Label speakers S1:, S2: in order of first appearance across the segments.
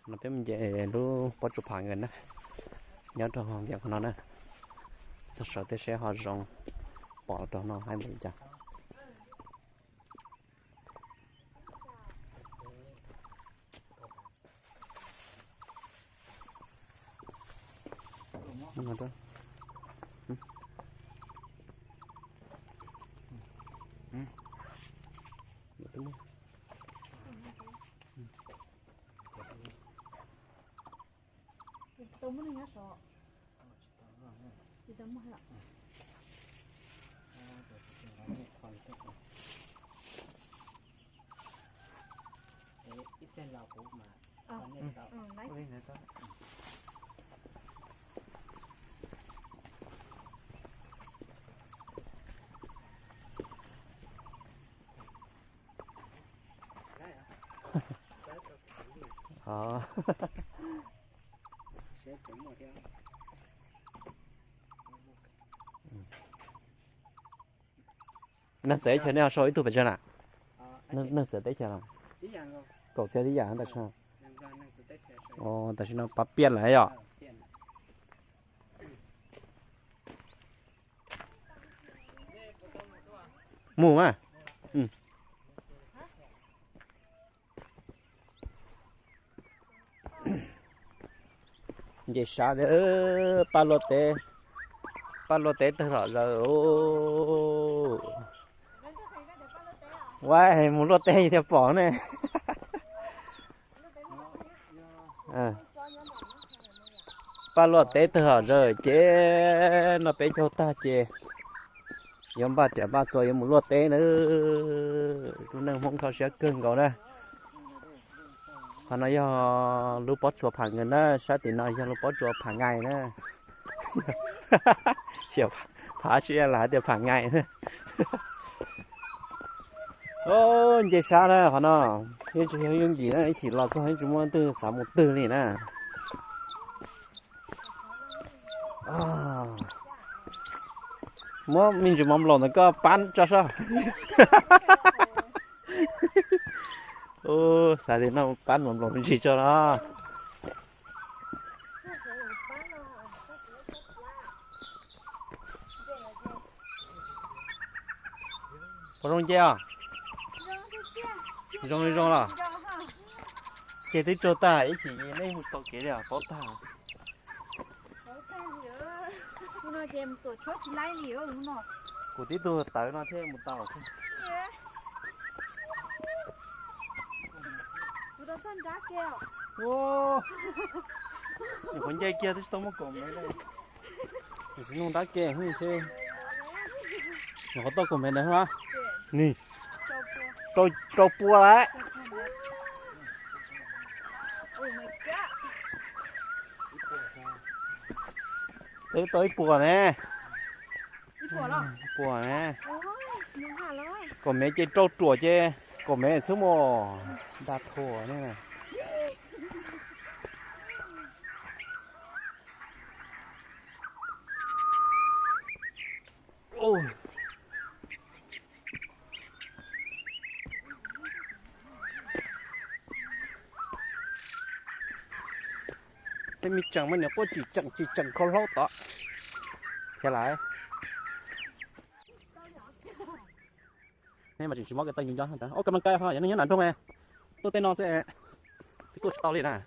S1: nó biết mình về lúc bắt chụp hàng gần đó nhớ cho họ việc của nó nè sợ sợ tới xe họ rong bỏ cho nó hai mình chả nhưng mà đó
S2: tôm nó nhá sọ, thì tôm mà hả?
S3: ít tên là cũ mà còn nên tạo
S2: Lấy.
S3: sẽ chấm một theo
S1: nó dễ cho nên số ít tụ phải chưa nào nó dễ đấy chưa nào cậu chơi tí dạng tại sao tại sao nó bắt biến lại à mù mà vậy sao đấy palote từ đó giờ wow một lô tê thì bỏ này palote từ đó giờ chế nó bé cho ta chế yếm ba trẻ ba rồi một lô tê nữa chúng nó không thao sẽ cưng cậu đây họ nói do lúc bắt chuột hàng người đó sao thì nói do lúc bắt chuột hàng ngày nữa chiều phá chuyện là được hàng ngày nữa ô vậy sao đó họ nói cái chuyện những gì đó chỉ là cho chúng mình từ sáng một từ này nè mà mình chỉ mong lòng nó có bán cho sao ô sao thì nó bán mong lòng mình chỉ cho nó có rong chưa rong là cái tí cho ta ấy chỉ lấy một số cái là có ta
S2: nó đem tổ chốt chỉ lấy nhiều đúng không?
S1: của tí tôi tới nó thêm một tàu
S2: Tôi chân giá kêu.
S1: ô những con dây kia thì tao mới còn mấy đây thì chúng nó đã kẹt hơn thế nó to của mình đấy hả nè trâu bùa đấy tới bùa nè bùa nè còn mấy cái trâu chùa chứ còn mấy số mò đặt thua nè ôi thế mi chẳng mà nếu có chỉ chẳng có lót đó thế lại nên mà chỉ móc cái tay dùng cho thôi ô cầm bằng cây thôi vậy nó nhớ nản không em tôi tên nó sẽ tôi tao liền à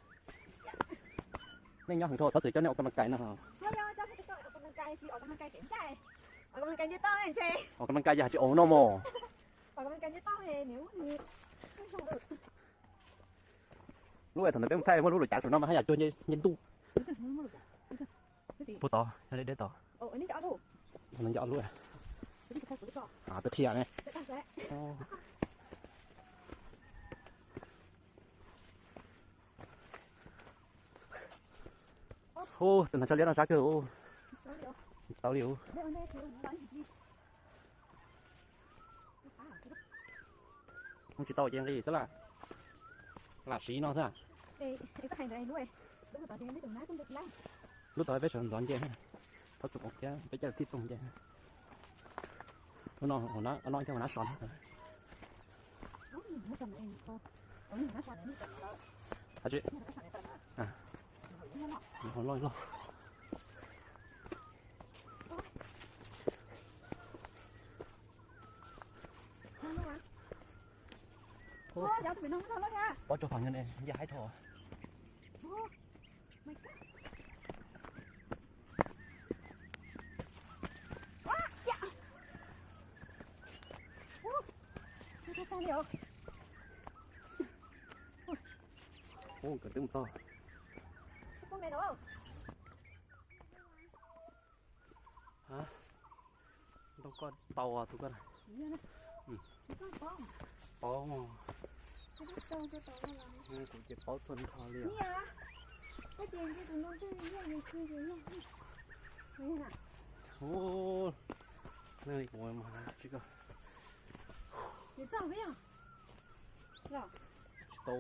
S1: nên nhau hàng thô thật sự cho nên cầm bằng cây nào
S2: ở
S1: cầm bằng cây giờ chỉ ổn đâu mồ lúc này thằng này bé thay lúc rồi chạy tụi nó mà hay là chơi nhân tu bố to đây để to thằng này dọn luôn à tới thiệt này ô thằng này cho lấy nó ra cơ ô tao liều không chỉ tao chơi cái gì sẽ là xí nó thôi à lúc tới bé sườn giòn chơi phát sụp một cái bé chơi tiếp tục chơi nó cho nó sòn hả chị Nó lôi lôi.
S2: Ô, dạo tụi nó không thôi nha.
S1: Bỏ cho phần này giá hai thò.
S2: Mày sao liệu?
S1: Ô, cái tiếng to.
S2: Có mẹ đâu không?
S1: Hả? Đâu có tàu à tụi con này.
S2: Ừ. Có con.
S1: Bó mà.
S2: Cái tàu nó làm.
S1: Tụi chị bó xuân thò liền.
S2: Nè. Cái tiền cái tụi nó chơi như kia rồi nha. Nè.
S1: Ô. Này ngồi mà chứ cơ.
S2: Để sao biết không? Rồi.
S1: Tô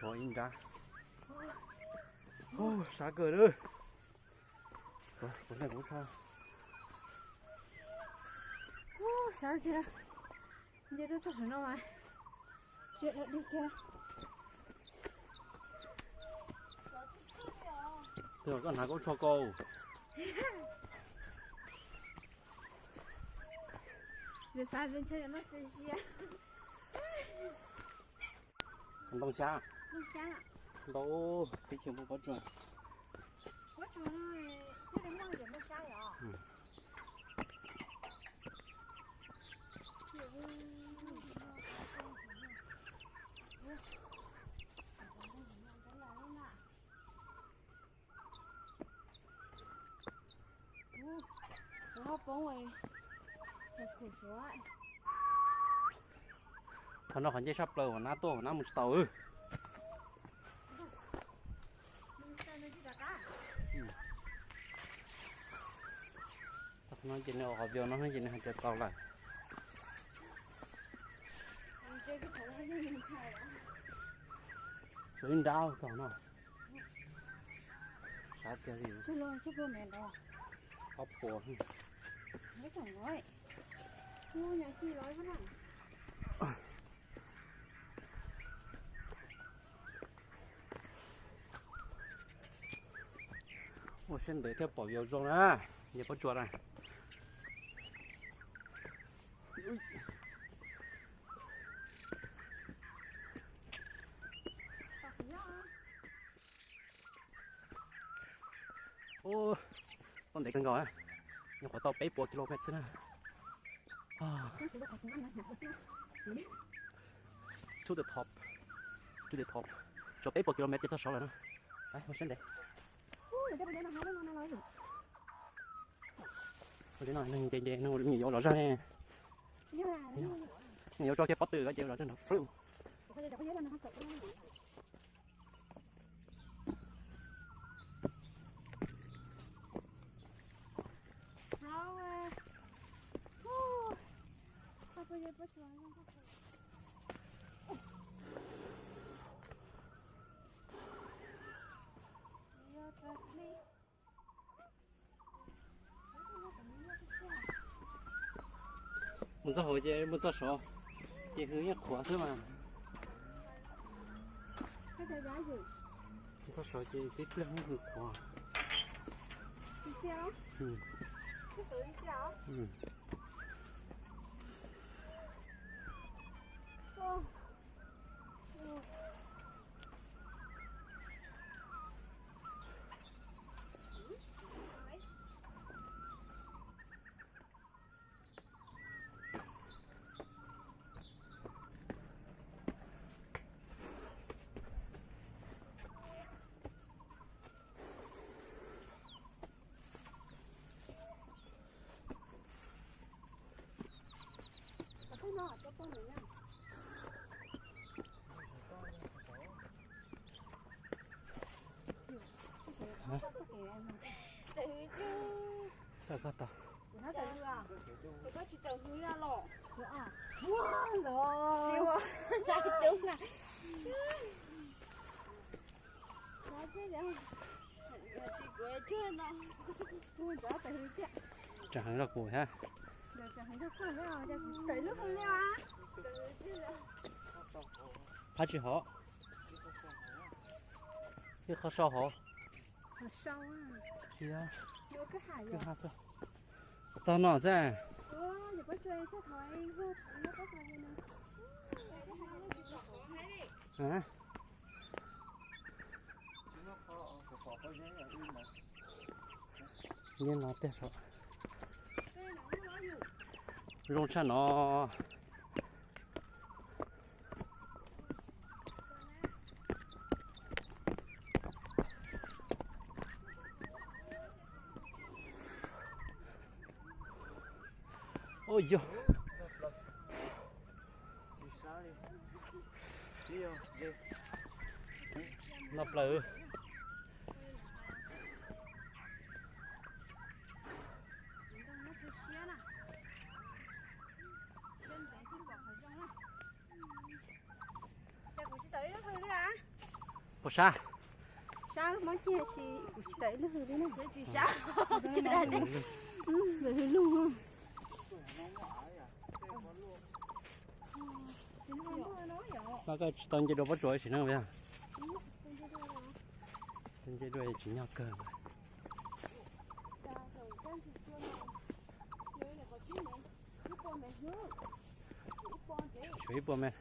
S1: cho in ra. Ô, xá cờ nữa. Rồi, cuốn này cũng sao.
S2: Ô, sao kìa. Giờ tôi chắc nó mà. Chuyện lại đi kìa.
S1: Rồi con nào cũng cho cô.
S2: Giờ sao bên chơi nó chơi gì à?
S1: Không đông xa.
S2: Không sao ạ.
S1: Đâu, cái chuyện không có chuyện.
S2: Có chuyện này, cái đến đâu nó sao vậy? Nó bóng rồi. Thật khổ số lại.
S1: Nó còn dây sắp lờ nó to nó một tàu ư. Nó chỉ nó học vô nó chỉ nó sẽ tàu lại. Xuống đau tàu nó. Sao cái gì?
S2: Chứ luôn mẹ đó.
S1: Hấp bò.
S2: Mấy thằng nói. Mua nhà xì nói với nàng.
S1: Ủa xin để theo bỏ vô rồi nè. Giờ có chuột này. Ô, con để con gò á. Nhưng có tao 7 km chứ nè. To the top. To the top. Cho 7 km cho 6 rồi nè. Đấy, con xin để. Cái này nó dễ nó nhiều rõ ra nè. Nhiều cho cái bắt từ cái chiều rồi trên nó fruit. Muốn sao hồi chứ muốn sao số chỉ hướng nhất khóa thôi mà
S2: Cái giá gì?
S1: muốn sao số chỉ tiếp theo những hướng khóa
S2: Đi theo?
S1: Ừ.
S2: Cái số đi theo?
S1: Ừ.
S2: Ô. Nó ở cái con này nha.
S1: Hả?
S2: Tự chứ.
S1: Sao có tao
S2: Nó tự à? Tự có chỉ tự hứa ra lọ. À? Wow, rồi. Chiều à? Lại đúng là. Nói thế đấy. Chị quê chưa nó. Tôi đã tự hứa chứ.
S1: chẳng là của ha
S2: Được chẳng được không leo, tự lúc không leo á.
S1: phát triển họ cái khó sao họ
S2: 好烧啊，
S1: 是啊，
S2: 有个海
S1: 就
S2: 哟。
S1: 哈子，找哪噻？
S2: 哦，有个追这台个那个海呢。
S1: 嗯，你拿带上，用啥呢？哦哟，那不了。不啥？
S2: Sao món kia thì chỉ đấy nó hư thế này. Thế chỉ sao? Chỉ đấy đấy. Rồi hư luôn ha.
S1: Nó cái tông chế độ bắt chuối chỉ năng vậy. Tông chế độ chỉ nhau cờ. Chuối bò mẹ.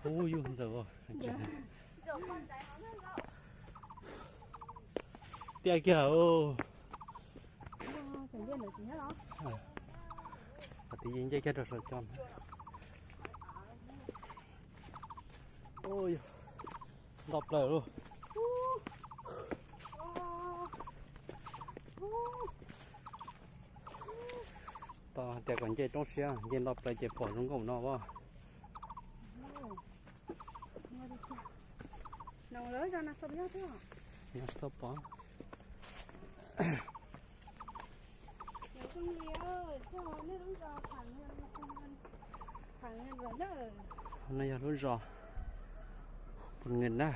S1: Ôi yêu giờ rồi. Tia kìa ô. Tí nhiên dây cái rồi tròn. Ôi ngọc lở luôn. Tao để còn chơi trong xe, nhìn đọc lại chơi bỏ xuống cổng nó vào.
S2: Nó lớn ra nó sắp ra thế hả?
S1: Nó stop bỏ.
S2: Không liều, sao nó đúng ra thẳng rồi đó.
S1: Nó giờ luôn rồi. Một nghìn đó.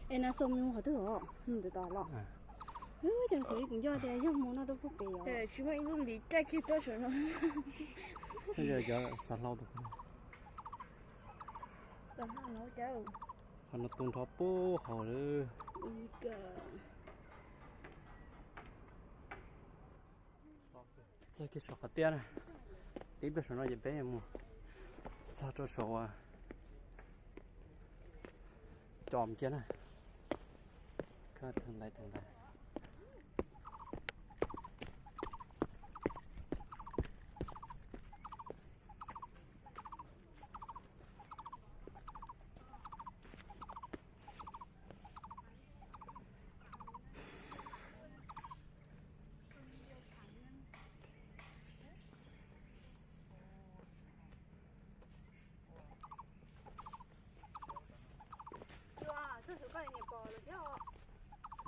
S2: Em nó xông nhưng họ thứ hả? Không được tao lọ. Chẳng thấy cũng do thế nhưng mà nó đâu có béo. Để chúng mình luôn lý chạy kia tôi sợ nó.
S1: Bây giờ giờ sạt lâu được.
S2: Sạt lâu cháu.
S1: Nó tuôn thọ bố họ nữa. Giờ cái sọ hạt tiền này, tí bây giờ nó dễ bé mà, sao cho sọ à, chòm kia này, cái thằng này.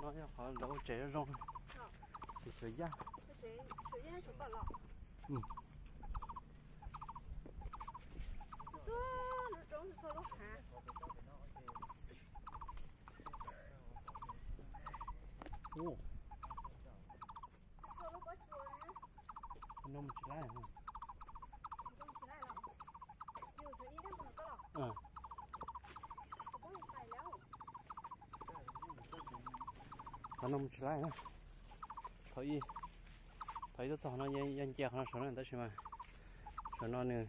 S1: Nó nhá họ lâu trẻ rồi, thì sửa da. Ừ. Ồ. Nó một chỉ lại hả? Nó một chỉ lại hả? Thấy nó sao nó nhanh chẹt nó sửa nó mà sửa nó nữa.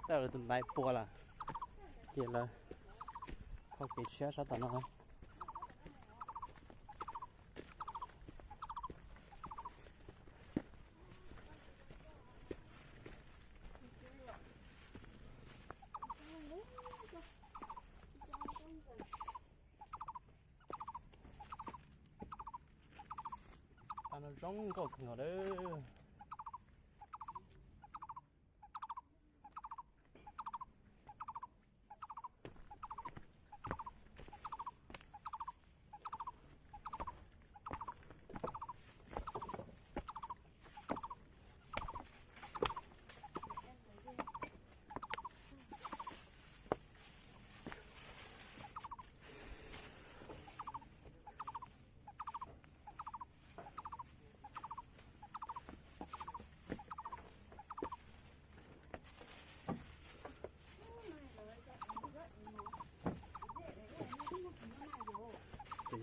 S1: Đây là tụi bay bùa là kia là có cái xe sát tận nó. Nó rong có ngờ đó.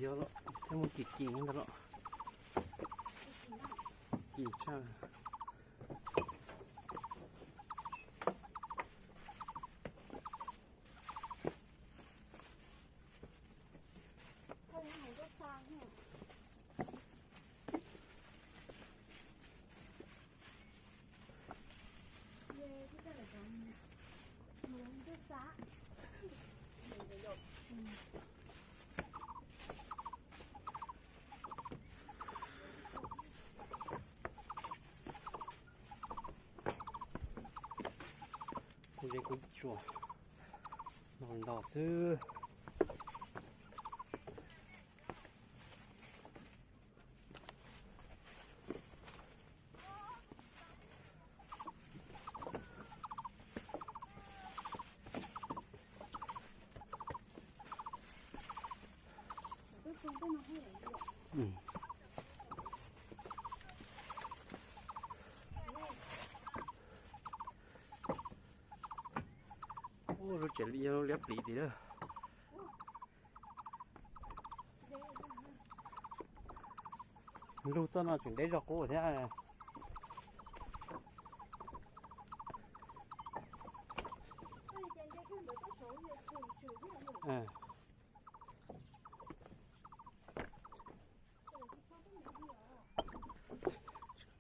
S4: giờ đó thêm một kỳ nữa đó kỳ cha
S2: thôi này rất sang nhỉ. Về cái này là muốn rất xa.
S4: đây cũng chùa non đỏ sư ừ. Ô, rồi chạy đi nó lép lì thì đó lúc cho nó chuyển đấy rồi cô thế à à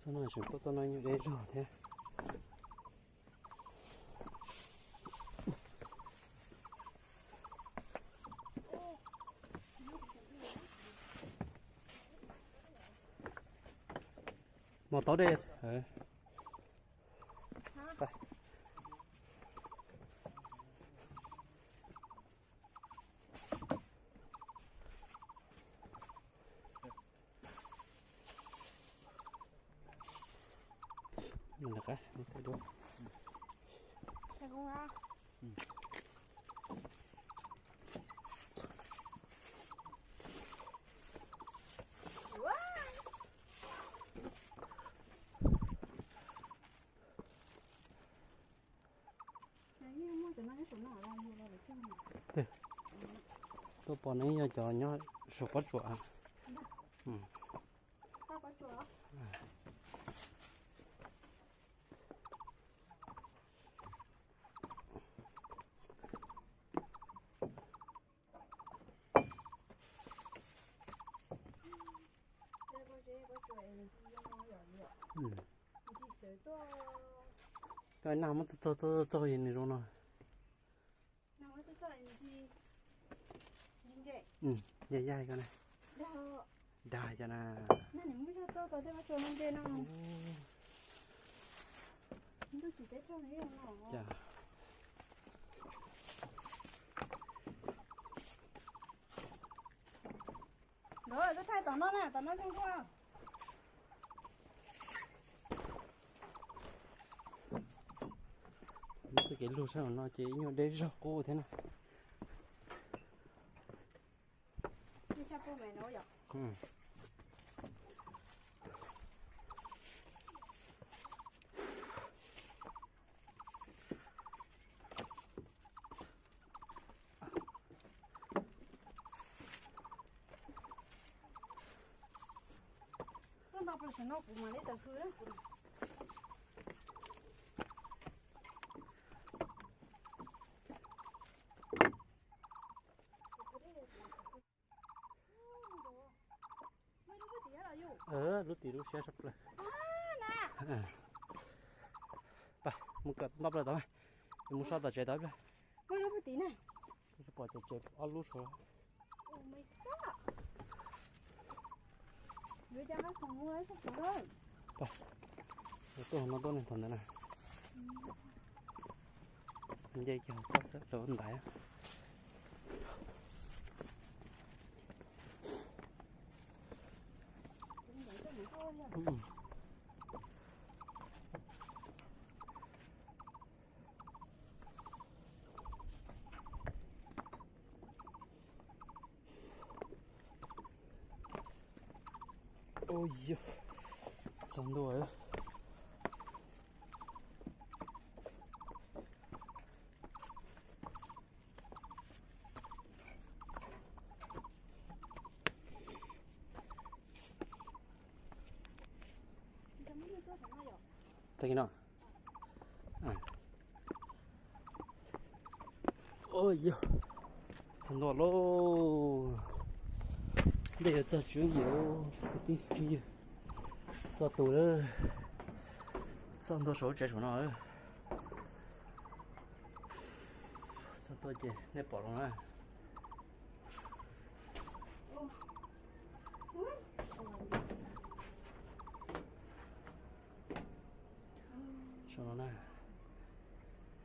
S4: cho nó chuyển có cho nó như đấy rồi thế một tao đây đây mình được á mình thấy đúng
S2: Thấy không ra?
S4: tôi bỏ này giờ cho nó sụp bắt chuột ừ.
S2: Sao có chuột?
S4: Ừ. Cái nào mà tôi gì này luôn rồi ừ dài dài cái này đài cho nè dạ
S2: rồi tôi thay tao nó nè, tao nó không qua.
S4: nó cái lúa sao nó chỉ như để rau cô thế này
S2: Đi chắp cô mày nói vậy.
S4: ừ.
S2: Nó phải nó cũng mà lấy tờ khứ đấy.
S4: Lúc tí lúc xe sắp lên bà một cái nắp rồi đó mày một sao ta chạy tới đây
S2: Mới đâu tí này.
S4: cái bỏ chạy ở lúc rồi
S2: Oh my god. Bây giờ nó không mua ấy không rồi.
S4: bà tôi nó tôi này thằng này dây chờ có sẽ đổ anh đại ừ. Ôi giời, xong rồi á. thấy nó ôi yo xong rồi lô đây là chuyện nhiều cái gì sao tụi đó xong tôi số trẻ số nào sao tôi chỉ nếp bỏ luôn á sao nó nè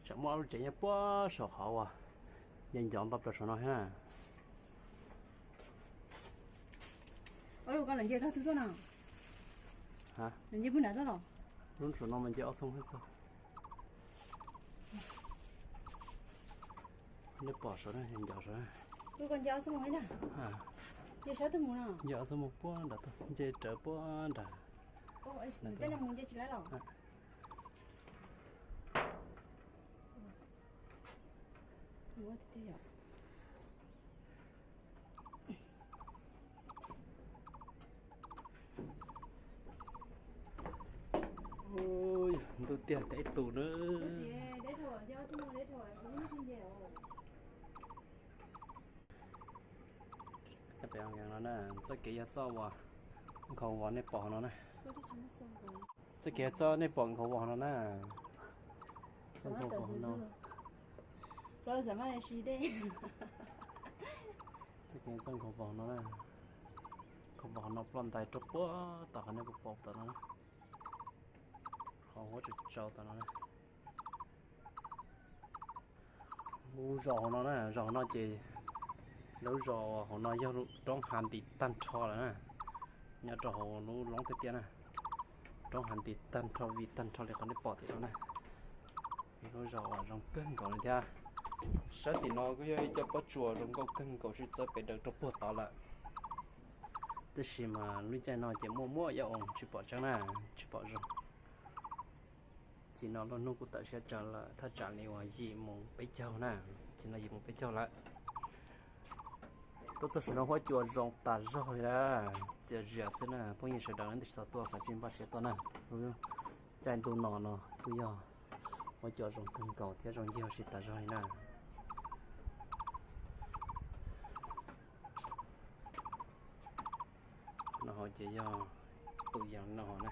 S4: chẳng mua chỉ nhớ quá sợ khó à nhanh chóng bắt được sao nó ha
S2: ở đâu có lần gì thứ nào
S4: hả
S2: lần gì bữa nào rồi
S4: luôn sao nó mình chỉ ở xong hết sao nếp bỏ sao nó nhanh chóng sao
S2: tôi còn giao xong rồi nè
S4: à
S2: giờ sao tôi muốn nào
S4: giờ xong một bữa đã tôi chơi trở bữa đã
S2: ôi cái này muốn chơi chỉ lấy rồi mua thì thế
S4: ôi tôi tiền té tù nữa
S2: để thôi giao xong rồi để thôi không có gì
S4: cái bèo nhà nó nè cái kia cho vào khẩu vào này bỏ nó nè cái kia cho này bỏ khẩu vào nó nè xong khẩu vào nó
S2: rồi sao mà xí đấy
S4: cái kia xong khẩu vào nó nè khẩu vào nó plon tay chụp bữa tao cái này cũng bỏ tao nó khẩu chụp trâu tao nó nè mua rau nó nè rau nó chỉ nấu rau họ nói cho trong hàn thì tan cho là nè nhà trò họ nấu lóng tới tiền nè trong hàn thì tan cho vì tan cho lại còn để bỏ thì nó nè nấu rau rau cân còn này thia sáng thì nó cái cho bắt chùa rau câu cân cầu chỉ cho phải được trong bữa tao lại tức là mà lúc chạy nó chỉ mua mua dầu chỉ bỏ trắng nè chỉ bỏ rau chỉ nó nó cũng tự sẽ trả làถ้าtrả liệu là gì muốn bây giờ nè chỉ là gì muốn bây giờ lại tôi cho nó hóa chùa rong ta rồi đó giờ giờ thế nè bao nhiêu sẽ đợi đến sau tua phải xin bác sĩ tôi nè đúng không chạy tôi nó bây giờ hóa chùa rong cần cầu thế rong nhiều sẽ ta rồi nè nó họ chỉ do tự nhận nó nè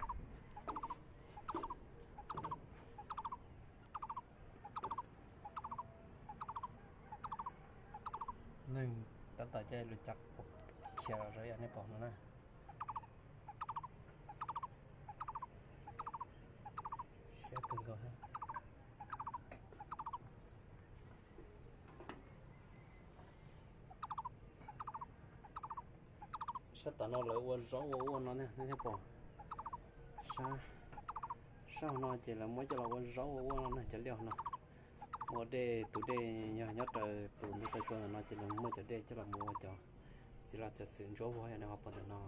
S4: nên tao tại chơi lười chặt khéo rồi anh ấy bỏ nó nè sẽ cần cầu ha sẽ tao nó lợi quên rõ quên nó nè nên bỏ sao nó chỉ là mới cho là quên rõ quên nó nè chỉ liều nó mua đây tụi đây nhớ nhớ trời tụi nó tới cho nó chỉ là mua cho đây cho là mua cho chỉ là sẽ sử dụng vô hay là học bằng nó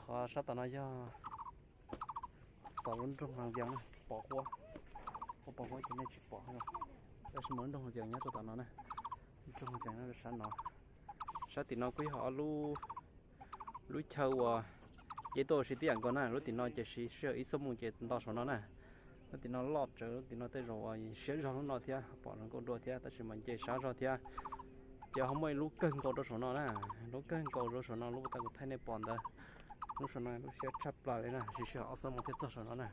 S4: khó sát tao nói cho tao muốn trong hàng vàng bỏ qua cho nên chỉ bỏ thôi đây là món trong hàng vàng nhá cho tao nó này trong hàng vàng nó là sáng nó sát thì nó quý họ lu châu à chế độ sĩ tiền con này lúc thì nó chỉ sĩ sửa ít số mông chế tao số nó này lúc thì nó lọt trở lúc thì nó tới rồi sửa rồi nó thia bỏ nó con đua thia ta chỉ mình chế sáng rồi thia giờ không mấy lúc cân cầu đó số nó nè lúc cân cầu đó số nó lúc ta cũng thấy này bọn ta lúc số này lúc sẽ chắp lại nè chỉ sửa ở số một thiết cho số nó nè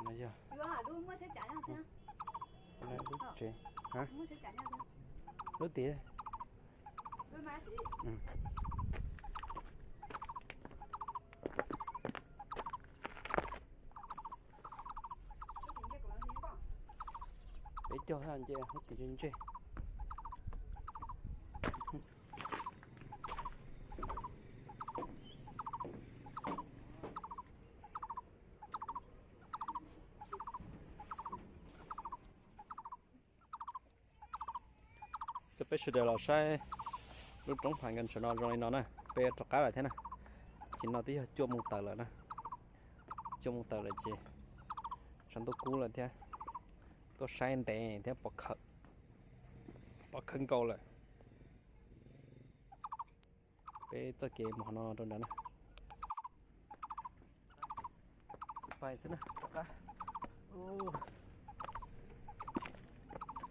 S4: này giờ
S2: luôn mới sẽ trả nhau thế
S4: này lúc chị hả
S2: mới sẽ trả nhau thế
S4: lúc tí đây
S2: với má chị
S4: để cho anh chơi hết tiền trên chơiจะไปชุดเดียวเราใช้
S1: lúc trống phải gần nó rồi nó nè bây giờ trọc cá lại thế này chỉ nó tí chua một tờ lại nè chua một tờ lại chị xong tôi cú lại thế tôi sai tệ thế bỏ khăn câu lại bây giờ kì một nó trong đó nè phải xin nè trọc cá ô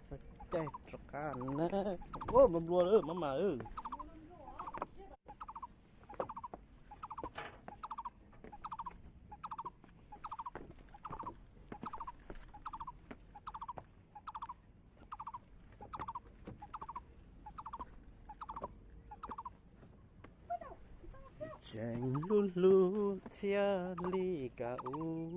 S1: sao chạy trọc cá nè ô mình luôn mà chẳng luôn luôn theo ly cả u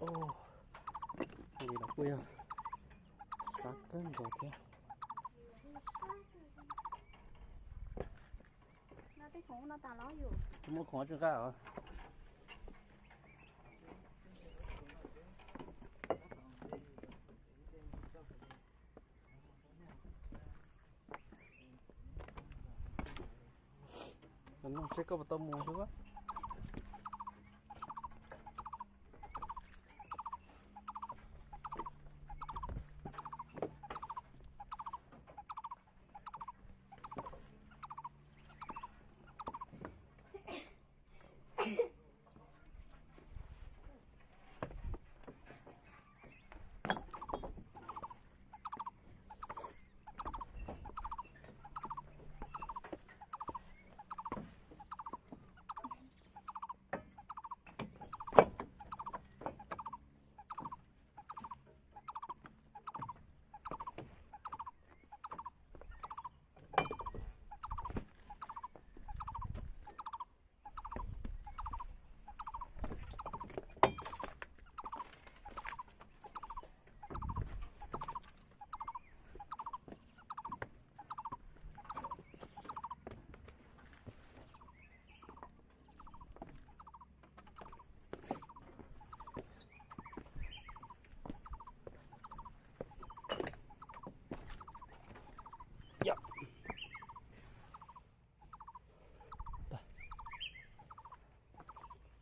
S1: ô gì là quê sát cơn rồi kia
S2: nó ta nói vô
S1: mua khó chưa cả hả nó sẽ có một tôm mua chứ quá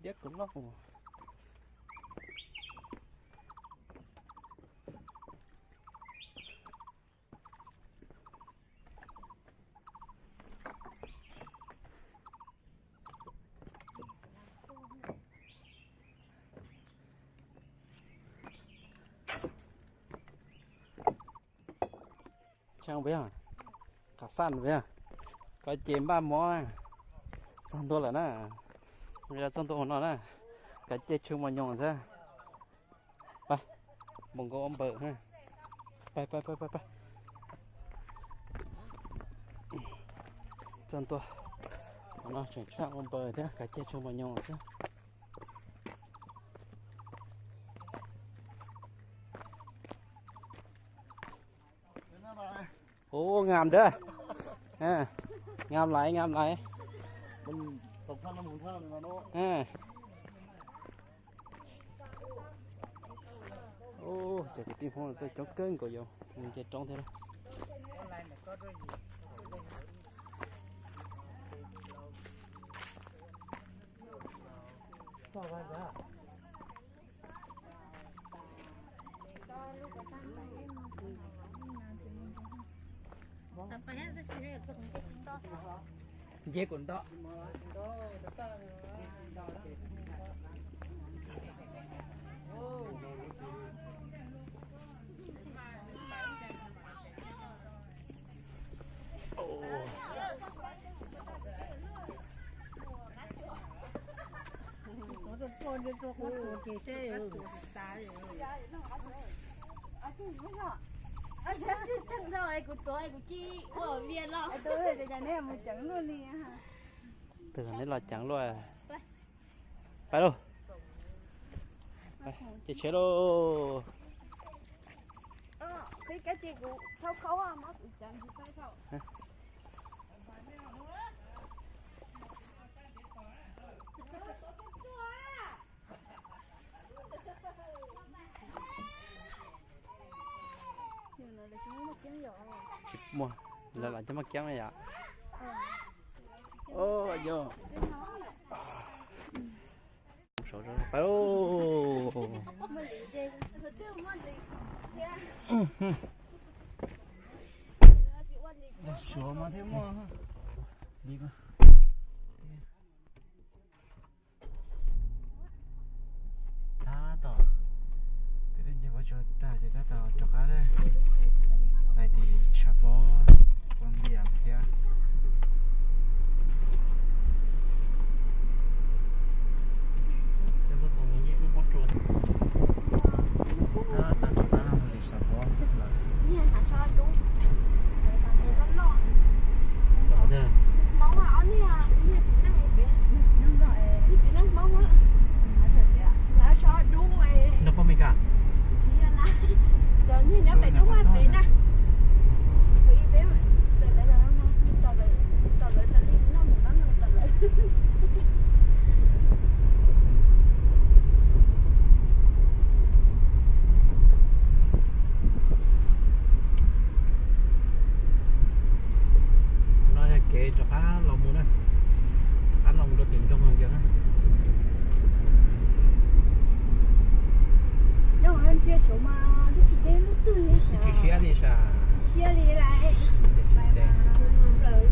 S1: điếc cũng lắm không chàng với à cả săn với à có chém ba mó xong tôi là nè bây giờ xong tôi nó nè cái chết chung mà nhon raไปมองก็อมเปิดhaไปจนตัวnó chuyển sang ôm bờ thế cái chết chung mà nhon ra ô ngàm đó ha ngàm lại
S4: mình tập thân nó muốn thao này mà nó
S1: ha ô trời cái tim phong tôi chống cơn của dầu mình chạy trong thế đó
S3: dễ cuốn to
S2: chẳng rồi của tôi của chị của viên lo tôi thì nhà này một chẳng luôn đi hả
S1: từ này là chẳng luôn à phải đâu chị chế đâu
S2: thấy cái chị cũng khâu khâu à mà cũng chẳng gì phải đâu.
S4: Mua là cho mắc kéo này ạ. Ô giờ số rồi phải ô số mà thêm mua đi mà ta tỏ cái đến giờ bao giờ ta chỉ ta tỏ cho cá đấy vậy thì chả có quan điểm kia nó có mấy cả
S2: giờ như nhớ phải đúng không bé nè thì bé mà từ đây là nó tao lại tao đi nó một nó tao lại
S4: nó kệ cho cá lòng mua nè cá lòng được tiền trong hàng giờ á
S2: nếu mà anh chia số mà nó chỉ đến lúc tư hay sao
S4: chỉ xe đi sao
S2: xe đi lại
S4: để
S2: rồi